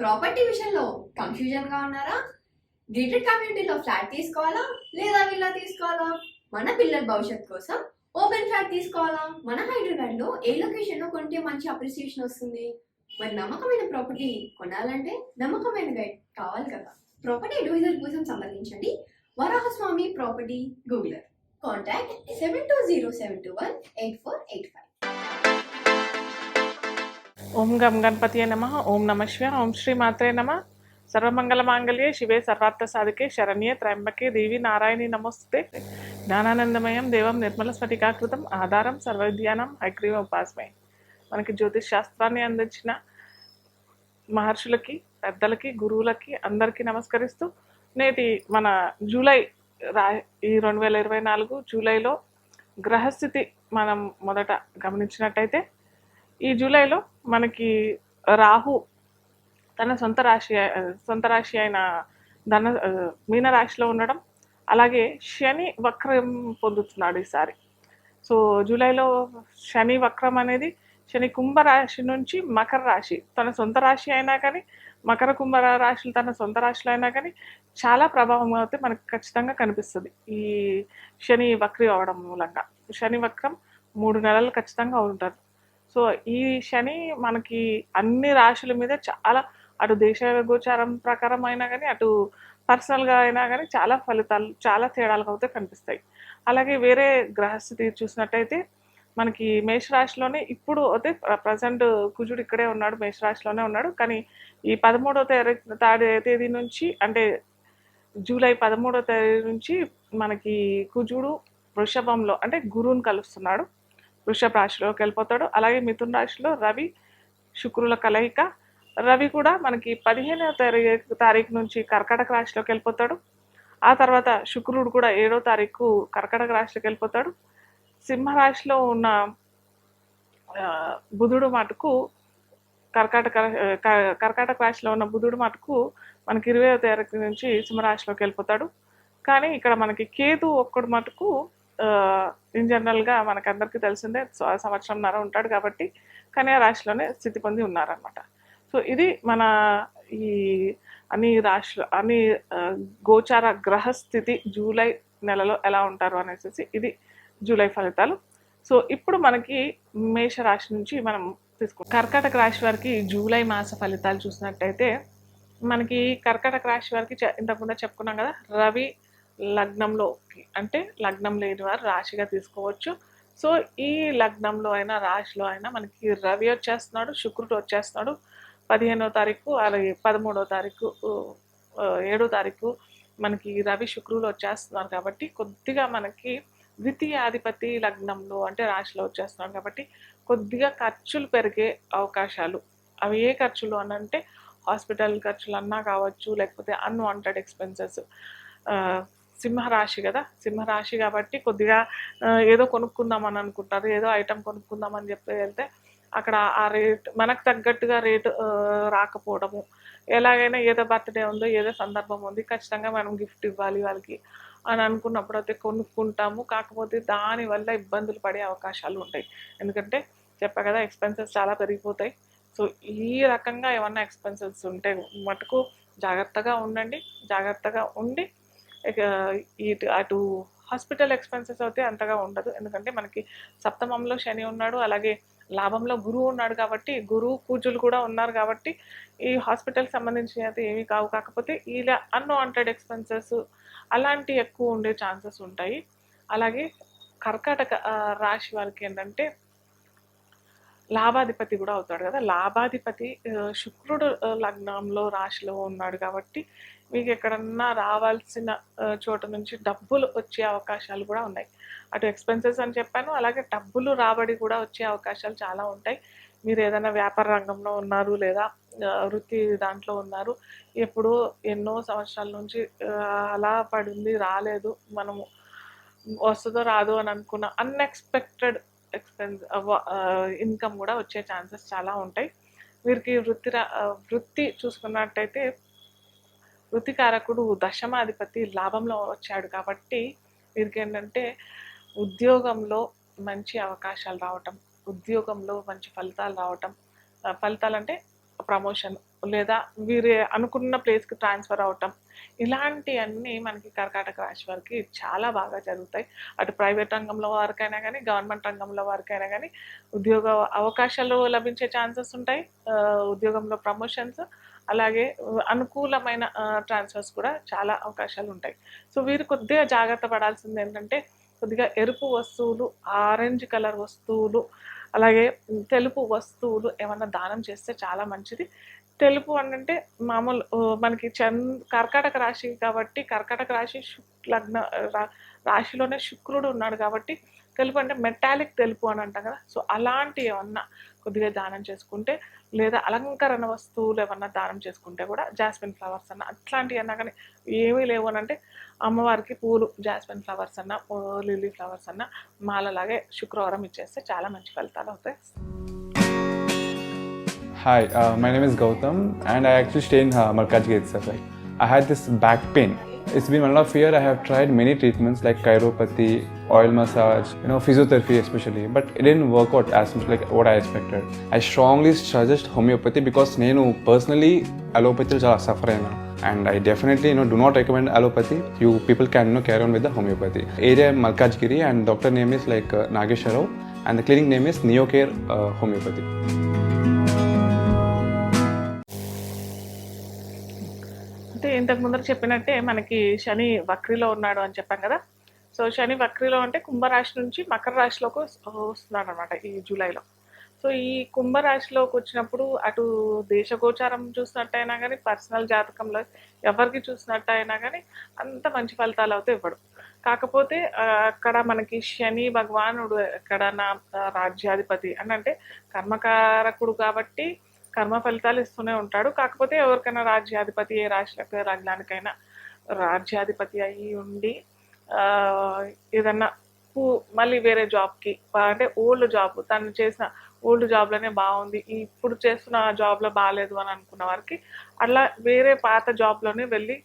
Property విషయంలో కన్ఫ్యూజన్గా ఉన్నారా? Gated కమ్యూనిటీలో ఫ్లాట్ తీసుకోవాలా లేదా విల్లా తీసుకోవాలా? మన పిల్లల భవిష్యత్ కోసం ఓపెన్ ఫ్లాట్ తీసుకోవాలా? మన హైదరాబాద్లో ఏ లొకేషన్లో కొంటే మంచి అప్రిసియేషన్ వస్తుంది? మరి నమ్మకమైన ప్రాపర్టీ కొనాలంటే నమ్మకమైన గైడ్ కావాలి కదా. ప్రాపర్టీ అడ్వైజర్ కోసం సంప్రదించండి వరాహస్వామి ప్రాపర్టీ గూగులర్. కాంటాక్ట్ 7207218485. ఓం గం గణపతియే నమః. ఓం నమ శివాయ. ఓం శ్రీ మాత్రే నమః. సర్వమంగళమాంగళ్యే శివే సర్వార్థ సాధికే శరణ్యే త్రయంబకే దేవి నారాయణి నమోస్తుతే. జ్ఞానానందమయం దేవం నిర్మల స్ఫటికాకృతం ఆధారం సర్వవిద్యానం హైగ్రీవ ఉపాస్మై. మనకి జ్యోతిష్ శాస్త్రాన్ని అందించిన మహర్షులకి, పెద్దలకి, గురువులకి అందరికీ నమస్కరిస్తూ నేటి మన ఈ 2024 జూలైలో గ్రహస్థితి మనం మొదట గమనించినట్టయితే, ఈ జూలైలో మనకి రాహు తన సొంత రాశి అయిన మీనరాశిలో ఉండడం, అలాగే శని వక్రం పొందుతున్నాడు ఈసారి. సో జూలైలో శని వక్రం అనేది శని కుంభరాశి నుంచి మకర రాశి, తన సొంత రాశి అయినా కానీ మకర కుంభ రాశులు తన సొంత రాశిలో అయినా కానీ చాలా ప్రభావం అయితే మనకు ఖచ్చితంగా కనిపిస్తుంది ఈ శని వక్రి అవడం మూలంగా. శని వక్రం 3 నెలలు ఖచ్చితంగా ఉంటారు. సో ఈ శని మనకి అన్ని రాశుల మీద చాలా, అటు దేశ గోచారం ప్రకారం అయినా కానీ, అటు పర్సనల్గా అయినా కానీ చాలా ఫలితాలు, చాలా తేడాలు అయితే కనిపిస్తాయి. అలాగే వేరే గ్రహస్థితి చూసినట్టయితే మనకి మేషరాశిలోనే ఇప్పుడు అయితే ప్రజెంట్ కుజుడు ఇక్కడే ఉన్నాడు, మేషరాశిలోనే ఉన్నాడు. కానీ ఈ 13వ తేదీ నుంచి, అంటే జూలై 13వ తేదీ నుంచి మనకి కుజుడు వృషభంలో అంటే గురువుని కలుస్తున్నాడు, వృషభ రాశిలోకి వెళ్ళిపోతాడు. అలాగే మిథున రాశిలో రవి శుక్రుల కలయిక. రవి కూడా మనకి 15వ తారీఖు నుంచి కర్కాటక రాశిలోకి వెళ్ళిపోతాడు. ఆ తర్వాత శుక్రుడు కూడా 7వ తారీఖు కర్కాటక రాశిలోకి వెళ్ళిపోతాడు. సింహరాశిలో ఉన్న బుధుడు మటుకు కర్కాటక రాశిలో ఉన్న బుధుడు మటుకు మనకి 20వ తారీఖు నుంచి సింహరాశిలోకి వెళ్ళిపోతాడు. కానీ ఇక్కడ మనకి కేతు ఒక్కడు మటుకు ఇన్ జనరల్గా మనకు అందరికీ తెలిసిందే సంవత్సరంన్నర ఉంటాడు కాబట్టి కన్యా రాశిలోనే స్థితి పొంది ఉన్నారనమాట. సో ఇది మన ఈ అన్ని గోచార గ్రహస్థితి జూలై నెలలో ఎలా ఉంటారు అనేసి ఇది జూలై ఫలితాలు. సో ఇప్పుడు మనకి మేషరాశి నుంచి మనం తీసుకుంటాం. కర్కాటక రాశి వారికి జూలై మాస ఫలితాలు చూసినట్టయితే, మనకి కర్కాటక రాశి వారికి ఇంతకుముందే చెప్పుకున్నాం కదా, రవి లగ్నంలోకి, అంటే లగ్నం లేని వారు రాశిగా తీసుకోవచ్చు. సో ఈ లగ్నంలో అయినా రాశిలో అయినా మనకి రవి వచ్చేస్తున్నాడు, శుక్రుడు వచ్చేస్తున్నాడు 15వ తారీఖు, అలాగే 13వ తారీఖు, 7వ తారీఖు మనకి రవి శుక్రులు వచ్చేస్తున్నారు. కాబట్టి కొద్దిగా మనకి ద్వితీయాధిపతి లగ్నంలో అంటే రాశిలో వచ్చేస్తున్నారు కాబట్టి కొద్దిగా ఖర్చులు పెరిగే అవకాశాలు. అవి ఏ ఖర్చులు అని అంటే హాస్పిటల్ ఖర్చులు అన్నా కావచ్చు, లేకపోతే అన్వాంటెడ్ ఎక్స్పెన్సెస్. సింహరాశి కదా, సింహరాశి కాబట్టి కొద్దిగా ఏదో కొనుక్కుందామని అనుకుంటారు, ఏదో ఐటెం కొనుక్కుందామని చెప్పి వెళ్తే అక్కడ ఆ రేట్ మనకు తగ్గట్టుగా రేటు రాకపోవడము, ఎలాగైనా ఏదో బర్త్డే ఉందో ఏదో సందర్భం ఉంది ఖచ్చితంగా మనం గిఫ్ట్ ఇవ్వాలి వాళ్ళకి అని అనుకున్నప్పుడు అయితే కొనుక్కుంటాము. కాకపోతే దానివల్ల ఇబ్బందులు పడే అవకాశాలు ఉంటాయి. ఎందుకంటే చెప్పా కదా, ఎక్స్పెన్సెస్ చాలా పెరిగిపోతాయి. సో ఈ రకంగా ఏమన్నా ఎక్స్పెన్సెస్ ఉంటే మటుకు జాగ్రత్తగా ఉండండి. జాగ్రత్తగా ఉండి అటు హాస్పిటల్ ఎక్స్పెన్సెస్ అయితే అంతగా ఉండదు. ఎందుకంటే మనకి సప్తమంలో శని ఉన్నాడు, అలాగే లాభంలో గురువు ఉన్నాడు కాబట్టి, గురువు పూజలు కూడా ఉన్నారు కాబట్టి ఈ హాస్పిటల్కి సంబంధించినది ఏమీ కావు. కాకపోతే ఇలా అన్వాంటెడ్ ఎక్స్పెన్సెస్ అలాంటి ఎక్కువ ఉండే ఛాన్సెస్ ఉంటాయి. అలాగే కర్కాటక రాశి వారికి ఏంటంటే లాభాధిపతి కూడా అవుతాడు కదా, లాభాధిపతి శుక్రుడు లగ్నంలో రాశిలో ఉన్నాడు కాబట్టి మీకు ఎక్కడన్నా రావాల్సిన చోట నుంచి డబ్బులు వచ్చే అవకాశాలు కూడా ఉన్నాయి. అటు ఎక్స్పెన్సెస్ అని చెప్పాను, అలాగే డబ్బులు రాబడి కూడా వచ్చే అవకాశాలు చాలా ఉంటాయి. మీరు ఏదైనా వ్యాపార రంగంలో ఉన్నారు లేదా వృత్తి దాంట్లో ఉన్నారు, ఎప్పుడో ఎన్నో సంవత్సరాల నుంచి అలా పడింది రాలేదు, మనము వస్తుందో రాదో అని అనుకున్న అన్ఎక్స్పెక్టెడ్ ఇన్కమ్ కూడా వచ్చే ఛాన్సెస్ చాలా ఉంటాయి. వీరికి వృత్తి చూసుకున్నట్టయితే వృత్తికారకుడు దశమాధిపతి లాభంలో వచ్చాడు కాబట్టి వీరికి ఏంటంటే ఉద్యోగంలో మంచి అవకాశాలు రావటం, ఉద్యోగంలో మంచి ఫలితాలు రావటం, ఫలితాలు అంటే ప్రమోషన్ లేదా వీరు అనుకున్న ప్లేస్కి ట్రాన్స్ఫర్ అవటం, ఇలాంటివన్నీ మనకి కర్కాటక రాశి వారికి చాలా బాగా జరుగుతాయి. అటు ప్రైవేట్ రంగంలో వారికైనా కానీ, గవర్నమెంట్ రంగంలో వారికైనా కానీ ఉద్యోగ అవకాశాలు లభించే ఛాన్సెస్ ఉంటాయి. ఉద్యోగంలో ప్రమోషన్స్, అలాగే అనుకూలమైన ట్రాన్స్ఫర్స్ కూడా చాలా అవకాశాలు ఉంటాయి. సో వీరు కొద్దిగా జాగ్రత్త పడాల్సింది ఏంటంటే, కొద్దిగా ఎరుపు వస్తువులు, ఆరెంజ్ కలర్ వస్తువులు, అలాగే తెలుపు వస్తువులు ఏమన్నా దానం చేస్తే చాలా మంచిది. తెలుపు అంటే మామూలు మనకి కర్కాటక రాశి కాబట్టి, కర్కాటక రాశి లగ్న రాశిలోనే శుక్రుడు ఉన్నాడు కాబట్టి తెలుపు అంటే మెటాలిక్ తెలుపు అని అంటాం కదా. సో అలాంటి ఏమన్నా కొద్దిగా దానం చేసుకుంటే, లేదా అలంకరణ వస్తువులు ఏమన్నా దానం చేసుకుంటే కూడా, జాస్మిన్ ఫ్లవర్స్ అన్న అట్లాంటివి అన్నా కానీ ఏమీ లేవు అని అంటే అమ్మవారికి పూలు, జాస్మిన్ ఫ్లవర్స్ అన్న, లిల్లీ ఫ్లవర్స్ అన్న మాలలాగే శుక్రవారం ఇచ్చేస్తే చాలా మంచి ఫలితాలు అవుతాయి. Hi, my name is Gautam and I actually stay in Markajgiri itself. Right? I had this back pain. It's been 1.5 years. I have tried many treatments like chiropathy, oil massage, physiotherapy especially, but it didn't work out as much like what I expected. I strongly suggest homeopathy because నేను personally allopathy చాలా suffer అయినా. And I definitely do not recommend allopathy. You people can carry on with the homeopathy. Area Malkajgiri and doctor name is like Nageswar Rao and the clinic name is Neocare Homeopathy. అంటే ఇంతకు ముందర చెప్పినట్టే మనకి శని వక్రిలో ఉన్నాడు అని చెప్పాం కదా. So శని వక్రిలో అంటే కుంభరాశి నుంచి మకర రాశిలోకి వస్తున్నాడు అనమాట ఈ జూలైలో. సో ఈ కుంభరాశిలోకి వచ్చినప్పుడు అటు దేశగోచారం చూసినట్టయినా కానీ, పర్సనల్ జాతకంలో ఎవరికి చూసినట్టయినా కానీ అంత మంచి ఫలితాలు అయితే ఇవ్వడు. కాకపోతే అక్కడ మనకి శని భగవానుడు ఎక్కడ రాజ్యాధిపతి అని అంటే కర్మకారకుడు కాబట్టి కర్మ ఫలితాలు ఇస్తూనే ఉంటాడు. కాకపోతే ఎవరికైనా రాజ్యాధిపతి, ఏ రాశికి లగ్నానికైనా రాజ్యాధిపతి అయ్యి ఉండి ఏదన్నా మళ్ళీ వేరే జాబ్కి అంటే ఓల్డ్ జాబ్, తను చేసిన ఓల్డ్ జాబ్లోనే బాగుంది, ఇప్పుడు చేస్తున్న జాబ్లో బాగాలేదు అని అనుకున్న వారికి అట్లా వేరే పాత జాబ్లోనే వెళ్ళి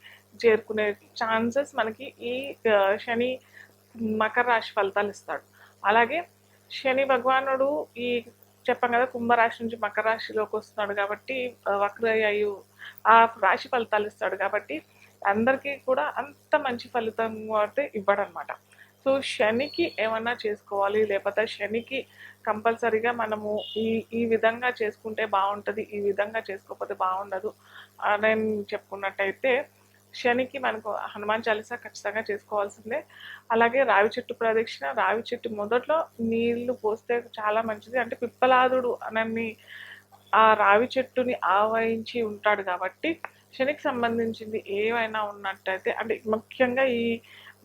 చేరుకునే ఛాన్సెస్ మనకి ఈ శని మకర రాశి ఫలితాలు ఇస్తాడు. అలాగే శని భగవానుడు ఈ చెప్పాం కదా కుంభరాశి నుంచి మకర రాశిలోకి వస్తున్నాడు కాబట్టి వక్ర అయ్యి ఆ రాశి ఫలితాలు ఇస్తాడు కాబట్టి అందరికీ కూడా అంత మంచి ఫలితం అయితే ఇవ్వడనమాట. సో శనికి ఏమన్నా చేసుకోవాలి, లేకపోతే శనికి కంపల్సరీగా మనము ఈ విధంగా చేసుకుంటే బాగుంటుంది, ఈ విధంగా చేసుకోకపోతే బాగుండదు అని చెప్పుకున్నట్టయితే శనికి మనకు హనుమాన్ చాలీసా ఖచ్చితంగా చేసుకోవాల్సిందే. అలాగే రావి చెట్టు ప్రదక్షిణ, రావి చెట్టు మొదట్లో నీళ్లు పోస్తే చాలా మంచిది. అంటే పిప్పలాదుడు అనని ఆ రావి చెట్టుని ఆవహించి ఉంటాడు కాబట్టి శనికి సంబంధించింది ఏమైనా ఉన్నట్టయితే, అంటే ముఖ్యంగా ఈ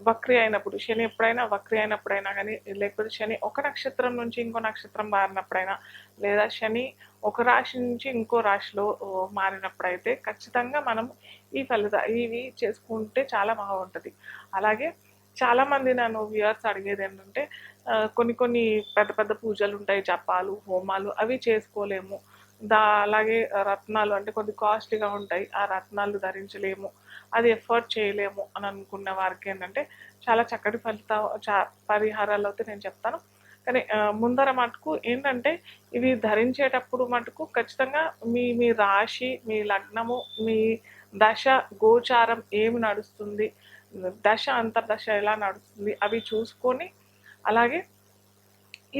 వక్రి అయినప్పుడు, శని ఎప్పుడైనా వక్రి అయినప్పుడైనా కానీ, లేకపోతే శని ఒక నక్షత్రం నుంచి ఇంకో నక్షత్రం మారినప్పుడైనా, లేదా శని ఒక రాశి నుంచి ఇంకో రాశిలో మారినప్పుడైతే ఖచ్చితంగా మనం ఇవి చేసుకుంటే చాలా బాగుంటుంది. అలాగే చాలామంది నన్ను వ్యూవర్స్ అడిగేది ఏంటంటే, కొన్ని పెద్ద పెద్ద పూజలు ఉంటాయి, జపాలు, హోమాలు, అవి చేసుకోలేము. అలాగే రత్నాలు అంటే కొద్ది కాస్ట్లీగా ఉంటాయి, ఆ రత్నాలు ధరించలేము, అది ఎఫర్ట్ చేయలేము అని అనుకున్న వారికి ఏంటంటే చాలా చక్కటి పరిహారాలు అయితే నేను చెప్తాను. కానీ ముందర మటుకు ఏంటంటే ఇవి ధరించేటప్పుడు మటుకు ఖచ్చితంగా మీ రాశి, మీ లగ్నము, మీ దశ గోచారం ఏమి నడుస్తుంది, దశ అంతర్దశ ఎలా నడుస్తుంది అవి చూసుకొని, అలాగే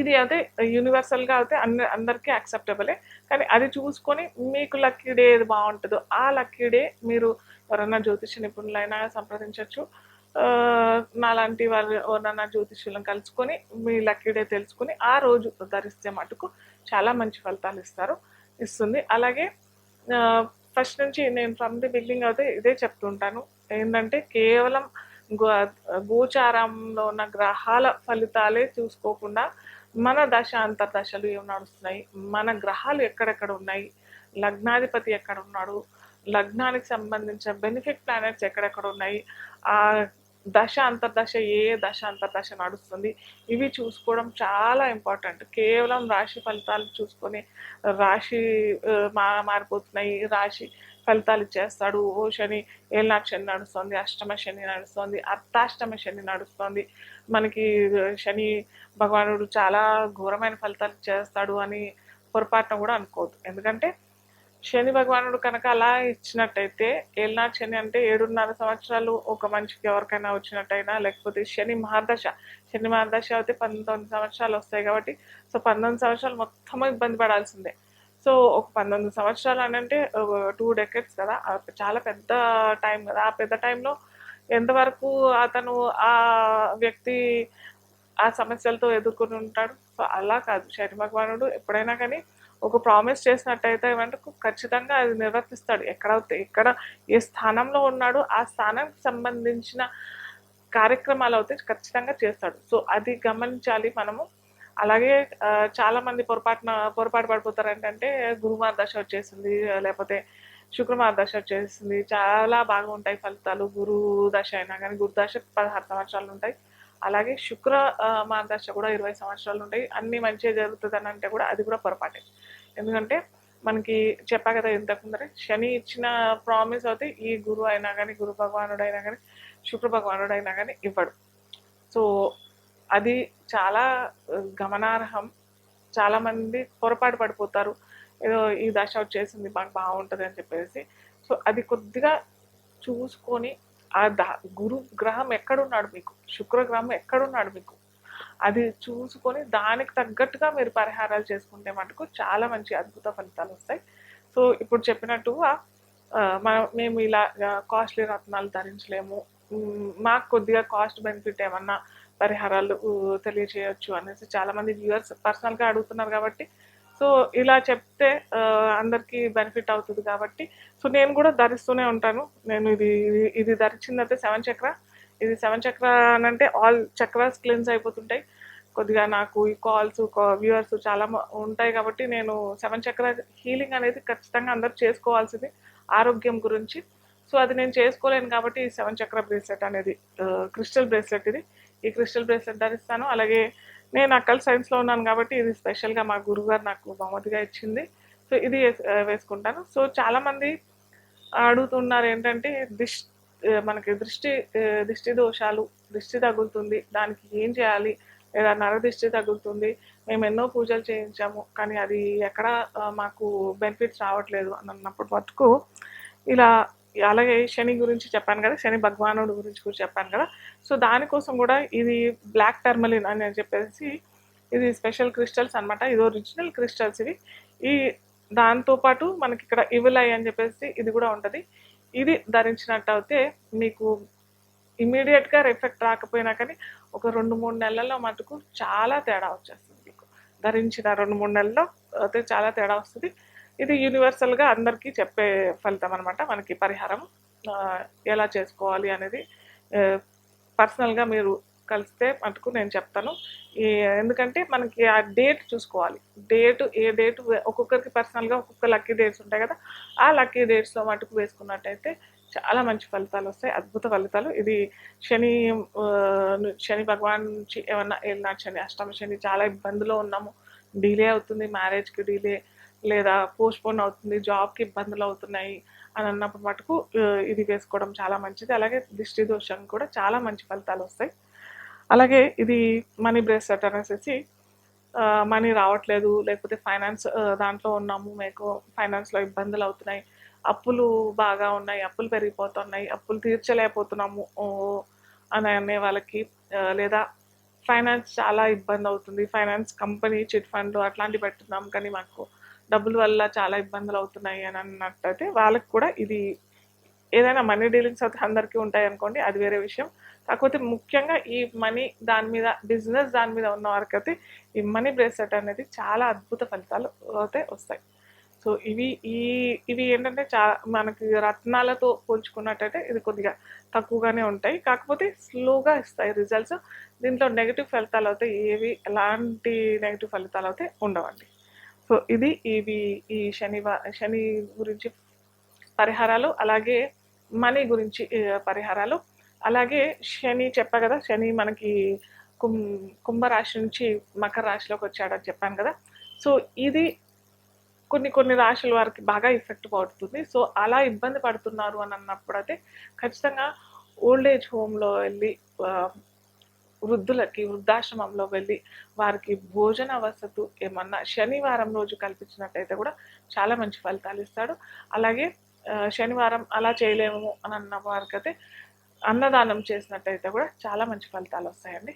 ఇది అయితే యూనివర్సల్గా అయితే అందరికీ యాక్సెప్టబులే, కానీ అది చూసుకొని మీకు లక్కీ డే ఏది బాగుంటుందో ఆ లక్కీ డే మీరు ఎవరన్నా జ్యోతిష నిపుణులైనా సంప్రదించవచ్చు. నాలాంటి వారు ఎవరన్నా జ్యోతిష్యులను కలుసుకొని మీ లక్కీ డే తెలుసుకొని ఆ రోజు ధరిస్తే మటుకు చాలా మంచి ఫలితాలు ఇస్తుంది. అలాగే ఫస్ట్ నుంచి నేను ఫ్రమ్ ది బిగినింగ్ అయితే ఇదే చెప్తుంటాను, ఏంటంటే కేవలం గోచారంలో ఉన్న గ్రహాల ఫలితాలే చూసుకోకుండా మన దశ అంతర్దశలు ఏం నడుస్తున్నాయి, మన గ్రహాలు ఎక్కడెక్కడ ఉన్నాయి, లగ్నాధిపతి ఎక్కడ ఉన్నాడు, లగ్నానికి సంబంధించిన బెనిఫిట్ ప్లానెట్స్ ఎక్కడెక్కడ ఉన్నాయి, ఆ దశ అంతర్దశ దశ అంతర్దశ నడుస్తుంది, ఇవి చూసుకోవడం చాలా ఇంపార్టెంట్. కేవలం రాశి ఫలితాలు చూసుకొని రాశి మారిపోతున్నాయి, రాశి ఫలితాలు ఇచ్చేస్తాడు, ఓ శని ఏళ్ళనాటి శని నడుస్తుంది, అష్టమ శని నడుస్తుంది, అర్ధాష్టమ శని నడుస్తుంది, మనకి శని భగవానుడు చాలా ఘోరమైన ఫలితాలు ఇచ్చేస్తాడు అని పొరపాటున కూడా అనుకోవద్దు. ఎందుకంటే శని భగవానుడు కనుక అలా ఇచ్చినట్టయితే, ఏలినాటి శని అంటే 7.5 సంవత్సరాలు ఒక మనిషికి ఎవరికైనా వచ్చినట్టయినా, లేకపోతే శని మహర్దశ అయితే 19 సంవత్సరాలు వస్తాయి కాబట్టి, సో 19 సంవత్సరాలు మొత్తం ఇబ్బంది పడాల్సిందే. సో ఒక 19 సంవత్సరాలు అని అంటే 2 డెకెట్స్ కదా, చాలా పెద్ద టైం కదా. ఆ పెద్ద టైంలో ఎంతవరకు అతను ఆ వ్యక్తి ఆ సమస్యలతో ఎదుర్కొని ఉంటాడు. సో అలా కాదు, శని భగవానుడు ఎప్పుడైనా కానీ ఒక ప్రామిస్ చేసినట్టయితే మటుకు ఖచ్చితంగా అది నిర్వర్తిస్తాడు. ఎక్కడ ఏ స్థానంలో ఉన్నాడో ఆ స్థానానికి సంబంధించిన కార్యక్రమాలు అయితే ఖచ్చితంగా చేస్తాడు. సో అది గమనించాలి మనము. అలాగే చాలా మంది పొరపాటు పడిపోతారు ఏంటంటే, గురుమార్ దశ వచ్చేసింది, లేకపోతే శుక్రమార్ దశ వచ్చేసింది, చాలా బాగా ఉంటాయి ఫలితాలు. గురు దశ అయినా కానీ, గురు దశ 16 సంవత్సరాలు ఉంటాయి. అలాగే శుక్ర మార్గదర్శ కూడా 20 సంవత్సరాలు ఉంటాయి. అన్ని మంచిగా జరుగుతుంది అని అంటే కూడా అది కూడా పొరపాటే. ఎందుకంటే మనకి చెప్పా కదా ఇంతకు ముందరే, శని ఇచ్చిన ప్రామిస్ అయితే ఈ గురువు అయినా కానీ, గురు భగవానుడు అయినా కానీ, శుక్ర భగవానుడు అయినా కానీ ఇవ్వడు. సో అది చాలా గమనార్హం. చాలా మంది పొరపాటు పడిపోతారు, ఏదో ఈ దశ వచ్చేసింది మాకు బాగుంటుంది అని చెప్పేసి. సో అది కొద్దిగా చూసుకొని, ఆ గురు గ్రహం ఎక్కడున్నాడు మీకు, శుక్రగ్రహం ఎక్కడున్నాడు మీకు, అది చూసుకొని దానికి తగ్గట్టుగా మీరు పరిహారాలు చేసుకుంటే మటుకు చాలా మంచి అద్భుత ఫలితాలు వస్తాయి. సో ఇప్పుడు చెప్పినట్టుగా మేము ఇలా కాస్ట్లీ రత్నాలు ధరించలేము, మాకు కొద్దిగా కాస్ట్ బెనిఫిట్ ఏమన్నా పరిహారాలు తెలియచేయచ్చు అనేసి చాలామంది వ్యూవర్స్ పర్సనల్గా అడుగుతున్నారు కాబట్టి, సో ఇలా చెప్తే అందరికీ బెనిఫిట్ అవుతుంది కాబట్టి, సో నేను కూడా ధరిస్తూనే ఉంటాను. నేను ఇది ధరించిందంటే 7 చక్ర. ఇది 7 చక్ర అని అంటే ఆల్ చక్రాస్ క్లెన్స్ అయిపోతుంటాయి. కొద్దిగా నాకు ఈ కాల్స్ వ్యూవర్స్ చాలా ఉంటాయి కాబట్టి, నేను 7 చక్ర హీలింగ్ అనేది ఖచ్చితంగా అందరూ చేసుకోవాల్సింది ఆరోగ్యం గురించి. సో అది నేను చేసుకోలేను కాబట్టి ఈ 7 చక్ర బ్రేస్లెట్ అనేది క్రిస్టల్ బ్రేస్లెట్ ఇది. ఈ క్రిస్టల్ బ్రేస్లెట్ ధరిస్తాను. అలాగే నేను అక్కల్ సైన్స్లో ఉన్నాను కాబట్టి ఇది స్పెషల్గా మా గురువుగారు నాకు బహుమతిగా ఇచ్చింది. సో ఇది వేసుకుంటాను. సో చాలామంది అడుగుతున్నారు ఏంటంటే, మనకి దిష్టి దోషాలు, దిష్టి తగులుతుంది, దానికి ఏం చేయాలి, లేదా నరదిష్టి తగులుతుంది, మేము ఎన్నో పూజలు చేయించాము కానీ అది ఎక్కడ మాకు బెనిఫిట్స్ రావట్లేదు అని అన్నప్పుడు మటుకు ఇలా. అలాగే శని గురించి చెప్పాను కదా, శని భగవానుడు గురించి కూడా చెప్పాను కదా. సో దానికోసం కూడా ఇది బ్లాక్ టర్మలిన్ అని చెప్పేసి, ఇది స్పెషల్ క్రిస్టల్స్ అనమాట. ఇది ఒరిజినల్ క్రిస్టల్స్ ఇవి. ఈ దాంతోపాటు మనకి ఇక్కడ ఇవిల్ ఐ అని చెప్పేసి ఇది కూడా ఉంటుంది. ఇది ధరించినట్టు అయితే మీకు ఇమీడియట్గా ఎఫెక్ట్ రాకపోయినా కానీ ఒక 2-3 నెలల్లో మటుకు చాలా తేడా వచ్చేస్తుంది. మీకు ధరించిన 2-3 నెలల్లో అయితే చాలా తేడా వస్తుంది. ఇది యూనివర్సల్గా అందరికీ చెప్పే ఫలితం అనమాట. మనకి పరిహారం ఎలా చేసుకోవాలి అనేది పర్సనల్గా మీరు కలిస్తే మటుకు నేను చెప్తాను. ఎందుకంటే మనకి ఆ డేట్ చూసుకోవాలి. ఏ డేట్ ఒక్కొక్కరికి పర్సనల్గా ఒక్కొక్క లక్కీ డేట్స్ ఉంటాయి కదా, ఆ లక్కీ డేట్స్లో మటుకు వేసుకున్నట్టయితే చాలా మంచి ఫలితాలు వస్తాయి, అద్భుత ఫలితాలు. ఇది శని భగవాన్ నుంచి ఏమన్నా ఏలినాటి శని, అష్టమ శని, చాలా ఇబ్బందిలో ఉన్నాము, డిలే అవుతుంది, మ్యారేజ్కి డిలే లేదా పోస్ట్పోన్ అవుతుంది, జాబ్కి ఇబ్బందులు అవుతున్నాయి అని అన్నప్పుడు మటుకు ఇది వేసుకోవడం చాలా మంచిది. అలాగే దిష్టి దోషం కూడా చాలా మంచి ఫలితాలు వస్తాయి. అలాగే ఇది మనీ బ్రేస్లెట్ అనేసి, మనీ రావట్లేదు, లేకపోతే ఫైనాన్స్ దాంట్లో ఉన్నాము, మీకు ఫైనాన్స్లో ఇబ్బందులు అవుతున్నాయి, అప్పులు బాగా ఉన్నాయి, అప్పులు పెరిగిపోతున్నాయి, అప్పులు తీర్చలేకపోతున్నాము అని అనే వాళ్ళకి, లేదా ఫైనాన్స్ చాలా ఇబ్బంది అవుతుంది, ఫైనాన్స్ కంపెనీ చిట్ ఫండ్ అట్లాంటివి పెట్టున్నాం కానీ మాకు డబ్బుల వల్ల చాలా ఇబ్బందులు అవుతున్నాయి అని అన్నట్టయితే వాళ్ళకి కూడా ఇది, ఏదైనా మనీ డీలింగ్స్ అయితే అందరికీ ఉంటాయి అనుకోండి, అది వేరే విషయం. కాకపోతే ముఖ్యంగా ఈ మనీ దాని మీద, బిజినెస్ దాని మీద ఉన్న వారికైతే ఈ మనీ బ్రేస్లెట్ అనేది చాలా అద్భుత ఫలితాలు అయితే వస్తాయి. సో ఇవి ఏంటంటే మనకి రత్నాలతో పోల్చుకున్నట్టయితే ఇది కొద్దిగా తక్కువగానే ఉంటాయి, కాకపోతే స్లోగా ఇస్తాయి రిజల్ట్స్. దీంట్లో నెగిటివ్ ఫలితాలు అయితే ఎలాంటి నెగిటివ్ ఫలితాలు అయితే ఉండవండి. సో ఈ శని గురించి పరిహారాలు, అలాగే మనీ గురించి పరిహారాలు. అలాగే శని చెప్పా కదా, శని మనకి కుంభరాశి నుంచి మకర రాశిలోకి వచ్చాడని చెప్పాను కదా. సో ఇది కొన్ని రాశుల వారికి బాగా ఎఫెక్ట్ పడుతుంది. సో అలా ఇబ్బంది పడుతున్నారు అని అన్నప్పుడు అయితే ఖచ్చితంగా ఓల్డ్ ఏజ్ హోమ్లో వెళ్ళి వృద్ధులకి వృద్ధాశ్రమంలో వెళ్ళి వారికి భోజన వసతు ఏమన్నా శనివారం రోజు కల్పించినట్టయితే కూడా చాలా మంచి ఫలితాలు ఇస్తాడు. అలాగే శనివారం అలా చేయలేము అని అన్న వారికైతే అన్నదానం చేసినట్టయితే కూడా చాలా మంచి ఫలితాలు వస్తాయండి.